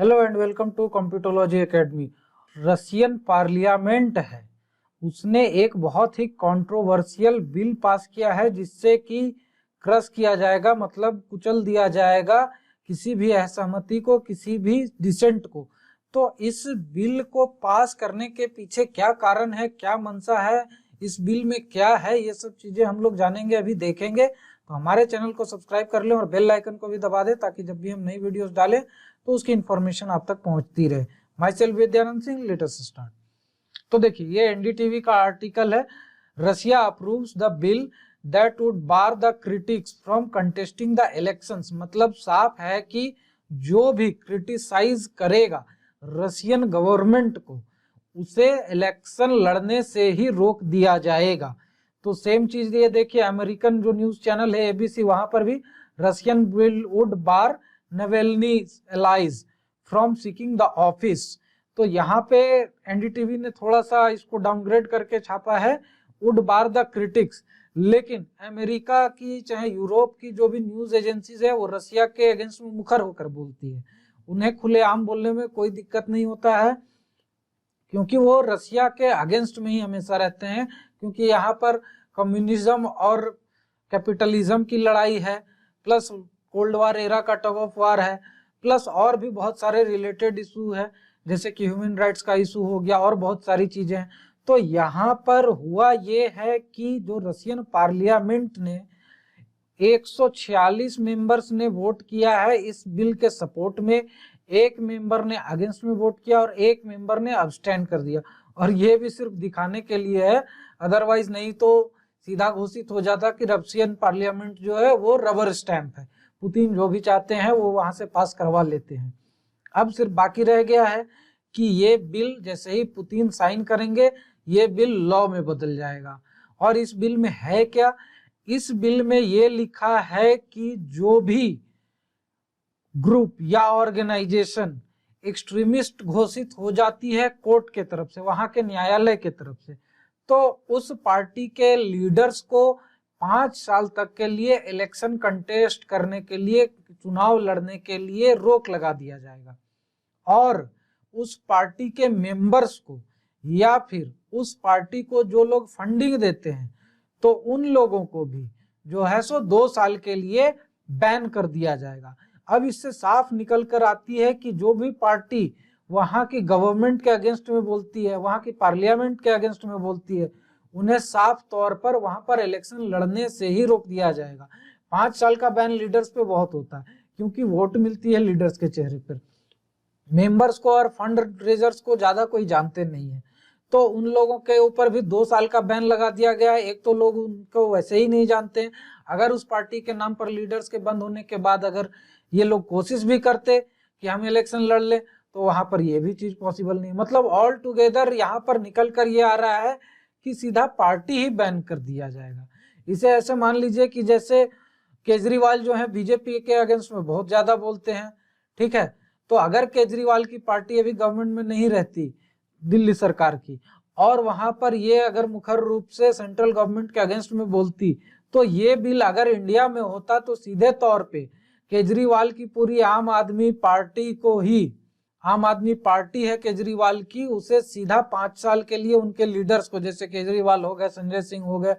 Hello and welcome to computerology academy. Russian parliament है, उसने एक बहुत ही कंट्रोवर्शियल बिल पास किया है जिससे कि क्रश किया जाएगा, मतलब कुचल दिया जाएगा किसी भी असहमति को, किसी भी डिसेंट को। तो इस बिल को पास करने के पीछे क्या कारण है, क्या मंशा है, इस बिल में क्या है, ये सब चीजें हम लोग जानेंगे, अभी देखेंगे। तो हमारे चैनल को सब्सक्राइब कर लें और बेल आइकन को भी दबा दें ताकि जब भी हम नई वीडियोस डालें तो उसकी इंफॉर्मेशन आप तक पहुंचती रहे। My self Vidyanand Singh, let us start. तो देखिए, ये एनडीटीवी का आर्टिकल है। Russia approves the bill that would bar the critics from contesting the elections. मतलब साफ है कि जो भी क्रिटिसाइज करेगा रशियन गवर्नमेंट को, उसे इलेक्शन लड़ने से ही रोक दिया जाएगा। तो सेम चीज ये देखिए, अमेरिकन जो न्यूज चैनल है एबीसी, वहां पर भी Russian bill would bar Navalny allies from seeking the office. तो यहाँ पे एनडीटीवी ने थोड़ा सा इसको डाउनग्रेड करके छापा है, वुड बार द क्रिटिक्स। लेकिन अमेरिका की चाहे यूरोप की जो भी न्यूज एजेंसीज है वो रशिया के अगेंस्ट में मुखर होकर बोलती है। उन्हें खुलेआम बोलने में कोई दिक्कत नहीं होता है क्योंकि वो रशिया के अगेंस्ट में ही हमेशा रहते हैं, क्योंकि यहाँ पर कम्युनिज्म और कैपिटलिज्म की लड़ाई है, प्लस कोल्ड वार एरा का टग ऑफ वार है, प्लस और भी बहुत सारे रिलेटेड इशू है, जैसे कि ह्यूमन राइट्स का इशू हो गया और बहुत सारी चीजें हैं। तो यहाँ पर हुआ ये है कि जो रशियन पार्लियामेंट ने 146 मेंबर्स ने वोट किया है इस बिल के सपोर्ट में, एक मेंबर ने अगेंस्ट में वोट किया और एक मेंबर ने अब्सटेन कर दिया। और ये भी सिर्फ दिखाने के लिए है, अदरवाइज नहीं तो सीधा घोषित हो जाता कि रशियन पार्लियामेंट जो है वो रबर स्टैंप है, पुतिन जो भी चाहते हैं वो वहां से पास करवा लेते हैं। अब सिर्फ बाकी रह गया है कि ये बिल जैसे ही पुतिन साइन करेंगे ये बिल लॉ में बदल जाएगा। और इस बिल में है क्या, इस बिल में ये लिखा है कि जो भी ग्रुप या ऑर्गेनाइजेशन एक्सट्रीमिस्ट घोषित हो जाती है कोर्ट के तरफ से, वहां के न्यायालय के तरफ से, तो उस पार्टी के लीडर्स को 5 साल तक के लिए इलेक्शन कंटेस्ट करने के लिए, चुनाव लड़ने के लिए रोक लगा दिया जाएगा। और उस पार्टी के मेंबर्स को या फिर उस पार्टी को जो लोग फंडिंग देते हैं, तो उन लोगों को भी जो है सो 2 साल के लिए बैन कर दिया जाएगा। अब इससे साफ निकल कर आती है कि जो भी पार्टी वहां की गवर्नमेंट के अगेंस्ट में बोलती है, वहां की पार्लियामेंट के अगेंस्ट में बोलती है, उन्हें साफ तौर पर वहां पर इलेक्शन लड़ने से ही रोक दिया जाएगा। 5 साल का बैन लीडर्स पे बहुत होता है क्योंकि वोट मिलती है लीडर्स के चेहरे पर, मेंबर्स को और फंड रेजर्स को ज्यादा कोई जानते नहीं है। तो उन लोगों के ऊपर भी 2 साल का बैन लगा दिया गया है। एक तो लोग उनको वैसे ही नहीं जानते हैं, अगर उस पार्टी के नाम पर लीडर्स के बंद होने के बाद अगर ये लोग कोशिश भी करते कि हम इलेक्शन लड़ लें तो वहां पर ये भी चीज पॉसिबल नहीं। मतलब ऑल टुगेदर यहाँ पर निकल कर ये आ रहा है कि सीधा पार्टी ही बैन कर दिया जाएगा। इसे ऐसे मान लीजिए कि जैसे केजरीवाल जो है बीजेपी के अगेंस्ट में बहुत ज्यादा बोलते हैं, ठीक है, तो अगर केजरीवाल की पार्टी अभी गवर्नमेंट में नहीं रहती, दिल्ली सरकार की, और वहां पर ये अगर मुखर रूप से सेंट्रल गवर्नमेंट के अगेंस्ट में बोलती, तो ये बिल अगर इंडिया में होता तो सीधे तौर पे केजरीवाल की पूरी आम आदमी पार्टी को ही, आम आदमी पार्टी है केजरीवाल की, उसे सीधा 5 साल के लिए उनके लीडर्स को, जैसे केजरीवाल हो गए, संजय सिंह हो गए,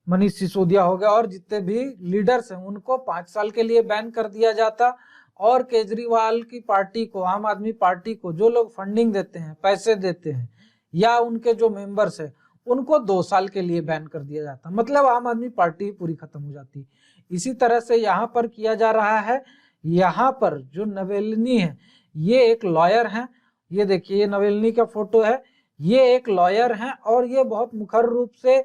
मनीष सिसोदिया हो गए और जितने भी लीडर्स हैं उनको 5 साल के लिए बैन कर दिया जाता। और केजरीवाल की पार्टी को, आम आदमी पार्टी को, जो लोग फंडिंग देते हैं, पैसे देते हैं, या उनके जो मेंबर्स हैं, उनको 2 साल के लिए बैन कर दिया जाता। मतलब आम आदमी पार्टी पूरी खत्म हो जाती। इसी तरह से यहाँ पर किया जा रहा है। यहाँ पर जो नवेल्नी है ये एक लॉयर है, ये देखिए ये नवेल्नी का फोटो है, ये एक लॉयर है और ये बहुत मुखर रूप से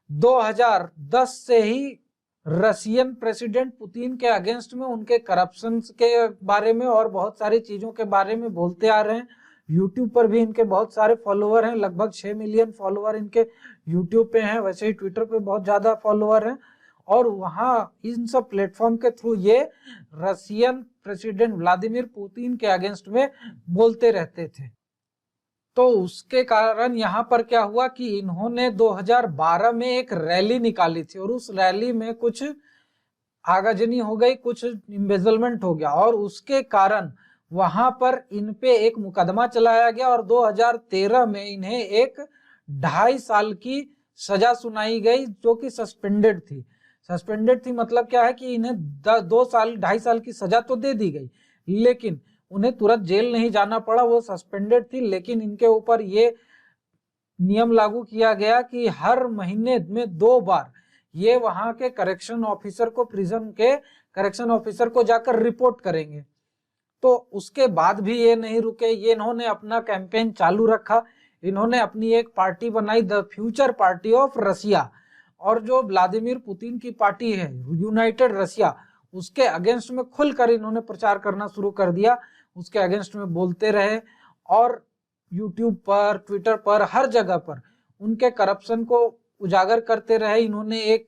2010 से ही रशियन प्रेसिडेंट पुतिन के अगेंस्ट में, उनके करप्शन के बारे में और बहुत सारी चीजों के बारे में बोलते आ रहे हैं। यूट्यूब पर भी इनके बहुत सारे फॉलोअर हैं, लगभग 6 मिलियन फॉलोअर इनके यूट्यूब पे हैं, वैसे ही ट्विटर पे बहुत ज्यादा फॉलोअर हैं। और वहां इन सब प्लेटफॉर्म के थ्रू ये रशियन प्रेसिडेंट व्लादिमीर पुतिन के अगेंस्ट में बोलते रहते थे। तो उसके कारण यहाँ पर क्या हुआ कि इन्होंने 2012 में एक रैली निकाली थी और उस रैली में कुछ आगाजनी हो गई, कुछ इम्बेजलमेंट हो गया और उसके कारण वहां पर इन पे एक मुकदमा चलाया गया और 2013 में इन्हें एक 2.5 साल की सजा सुनाई गई, जो कि सस्पेंडेड थी। सस्पेंडेड थी मतलब क्या है कि इन्हें 2.5 साल की सजा तो दे दी गई, लेकिन उन्हें तुरंत जेल नहीं जाना पड़ा, वो सस्पेंडेड थी। लेकिन इनके ऊपर ये नियम लागू किया गया कि हर महीने में 2 बार ये वहां के करेक्शन ऑफिसर को, प्रिजन के करेक्शन ऑफिसर को जाकर रिपोर्ट करेंगे। तो उसके बाद भी ये नहीं रुके, ये इन्होंने अपना कैंपेन चालू रखा। इन्होंने अपनी एक पार्टी बनाई, the future party of Russia, और जो व्लादिमीर पुतिन की पार्टी है यूनाइटेड रसिया, उसके अगेंस्ट में खुलकर इन्होंने प्रचार करना शुरू कर दिया। उसके अगेंस्ट में बोलते रहे और यूट्यूब पर, ट्विटर पर, हर जगह पर उनके करप्शन को उजागर करते रहे। इन्होंने एक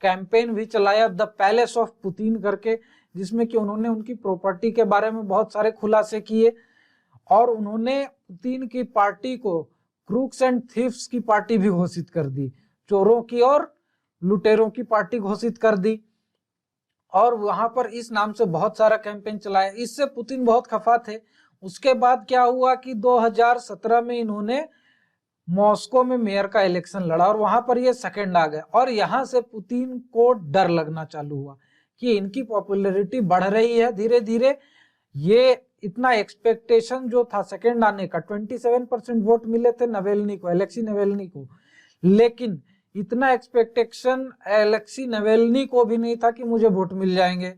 कैंपेन भी चलाया, द पैलेस ऑफ पुतिन करके, जिसमें कि उन्होंने उनकी प्रॉपर्टी के बारे में बहुत सारे खुलासे किए और उन्होंने पुतिन की पार्टी को क्रूक्स एंड थीफ्स की पार्टी भी घोषित कर दी, चोरों की और लुटेरों की पार्टी घोषित कर दी। और वहां पर इस नाम से बहुत सारा कैंपेन चलाया। इससे पुतिन बहुत खफा थे। उसके बाद क्या हुआ कि 2017 में इन्होंने मॉस्को में मेयर का इलेक्शन लड़ा और वहां पर ये सेकंड आ गए। और यहां से पुतिन को डर लगना चालू हुआ कि इनकी पॉपुलैरिटी बढ़ रही है धीरे धीरे। ये इतना एक्सपेक्टेशन जो था सेकंड आने का, 27% वोट मिले थे नवेल्नी को, एलेक्सी नवेल्नी को, लेकिन इतना एक्सपेक्टेशन एलेक्सी नवेल्नी को भी नहीं था कि मुझे वोट मिल जाएंगे।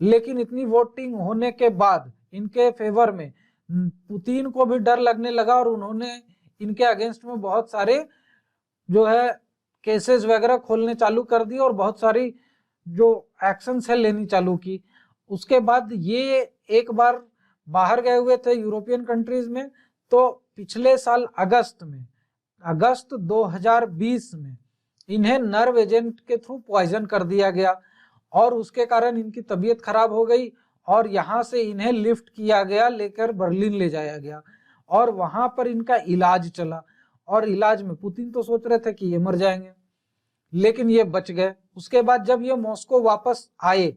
लेकिन इतनी वोटिंग होने के बाद इनके फेवर में पुतिन को भी डर लगने लगा और उन्होंने इनके अगेंस्ट में बहुत सारे जो है केसेस वगैरह खोलने चालू कर दिए और बहुत सारी जो एक्शन है लेनी चालू की। उसके बाद ये एक बार बाहर गए हुए थे यूरोपियन कंट्रीज में, तो पिछले साल अगस्त 2020 में इन्हें नर्व एजेंट के थ्रू पॉइजन कर दिया गया और उसके कारण इनकी तबीयत खराब हो गई और यहाँ से इन्हें लिफ्ट किया गया, लेकर बर्लिन ले जाया गया और वहां पर इनका इलाज चला। और इलाज में पुतिन तो सोच रहे थे कि ये मर जाएंगे, लेकिन ये बच गए। उसके बाद जब ये मॉस्को वापस आए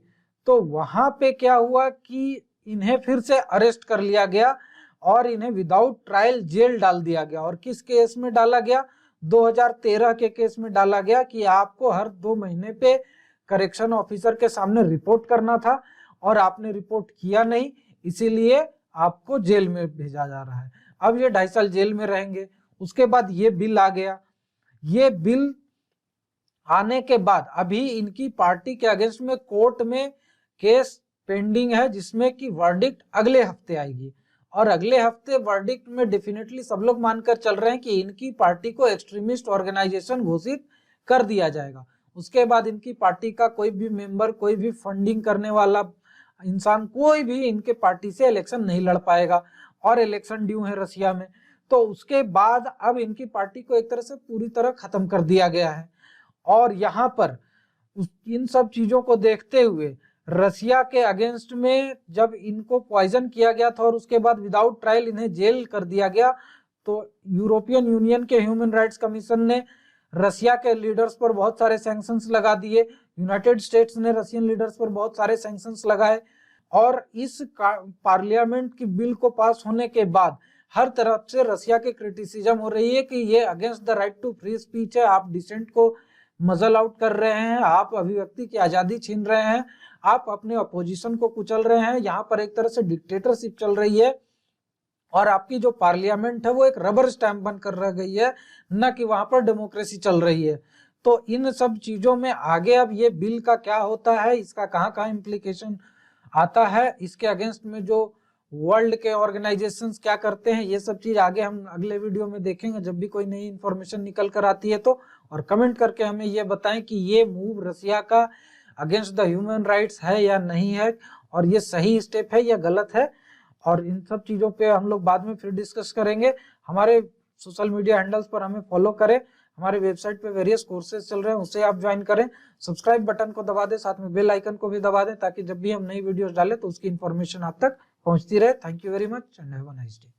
तो वहां पे क्या हुआ कि इन्हें फिर से अरेस्ट कर लिया गया और इन्हें विदाउट ट्रायल जेल डाल दिया गया। और किस केस में डाला गया? 2013 के केस में डाला गया कि आपको हर 2 महीने पे करेक्शन ऑफिसर के सामने रिपोर्ट करना था और आपने रिपोर्ट किया नहीं, इसीलिए आपको जेल में भेजा जा रहा है। अब ये 2.5 साल जेल में रहेंगे। उसके बाद ये बिल आ गया। ये बिल आने के बाद अभी इनकी पार्टी के अगेंस्ट में कोर्ट में केस पेंडिंग है, जिसमें कि वर्डिक्ट अगले हफ्ते आएगी और अगले हफ्ते वर्डिक्ट में डेफिनेटली सब लोग मानकर चल रहे हैं कि इनकी पार्टी को एक्सट्रीमिस्ट ऑर्गेनाइजेशन घोषित कर दिया जाएगा। उसके बाद इनकी पार्टी का कोई भी मेंबर, कोई भी फंडिंग करने वाला इंसान, कोई भी इनके पार्टी से इलेक्शन नहीं लड़ पाएगा और इलेक्शन ड्यू है रसिया में। तो उसके बाद अब इनकी पार्टी को एक तरह से पूरी तरह खत्म कर दिया गया है। और यहाँ पर इन सब चीजों को देखते हुए रसिया के अगेंस्ट में जब इनको पॉइजन किया गया था और उसके बाद विदाउट ट्रायल इन्हें जेल कर दिया गया, तो यूरोपियन यूनियन के ह्यूमन राइट्स कमीशन ने रसिया के लीडर्स पर बहुत सारे सैंक्शंस लगा दिए। यूनाइटेड स्टेट्स ने रशियन लीडर्स पर बहुत सारे सैंक्शंस लगाए और इस पार्लियामेंट की बिल को पास होने के बाद हर तरफ से रसिया के क्रिटिसिज्म हो रही है कि ये against the right to free speech है, आप डिसेंट को मजल आउट कर रहे हैं, आप अभिव्यक्ति की आजादी छीन रहे हैं, आप अपने अपोजिशन को कुचल रहे हैं, यहाँ पर एक तरह से डिक्टेटरशिप चल रही है और आपकी जो पार्लियामेंट है वो एक रबर स्टैंप बनकर रह गई है, न कि वहां पर डेमोक्रेसी चल रही है। तो इन सब चीजों में आगे अब ये बिल का क्या होता है, इसका कहाँ कहाँ इम्प्लीकेशन आता है, इसके अगेंस्ट में जो वर्ल्ड के ऑर्गेनाइजेशंस क्या करते हैं, ये सब चीज आगे हम अगले वीडियो में देखेंगे जब भी कोई नई इंफॉर्मेशन निकल कर आती है तो। और कमेंट करके हमें ये बताएं कि ये मूव रसिया का अगेंस्ट द ह्यूमन राइट्स है या नहीं है और ये सही स्टेप है या गलत है। और इन सब चीजों पे हम लोग बाद में फिर डिस्कस करेंगे। हमारे सोशल मीडिया हैंडल्स पर हमें फॉलो करें, हमारे वेबसाइट पे वेरियस कोर्सेज चल रहे हैं, उससे आप ज्वाइन करें, सब्सक्राइब बटन को दबा दें, साथ में बेल आइकन को भी दबा दें ताकि जब भी हम नई वीडियोस डालें तो उसकी इन्फॉर्मेशन आप तक पहुंचती रहे। Thank you very much and have a nice day.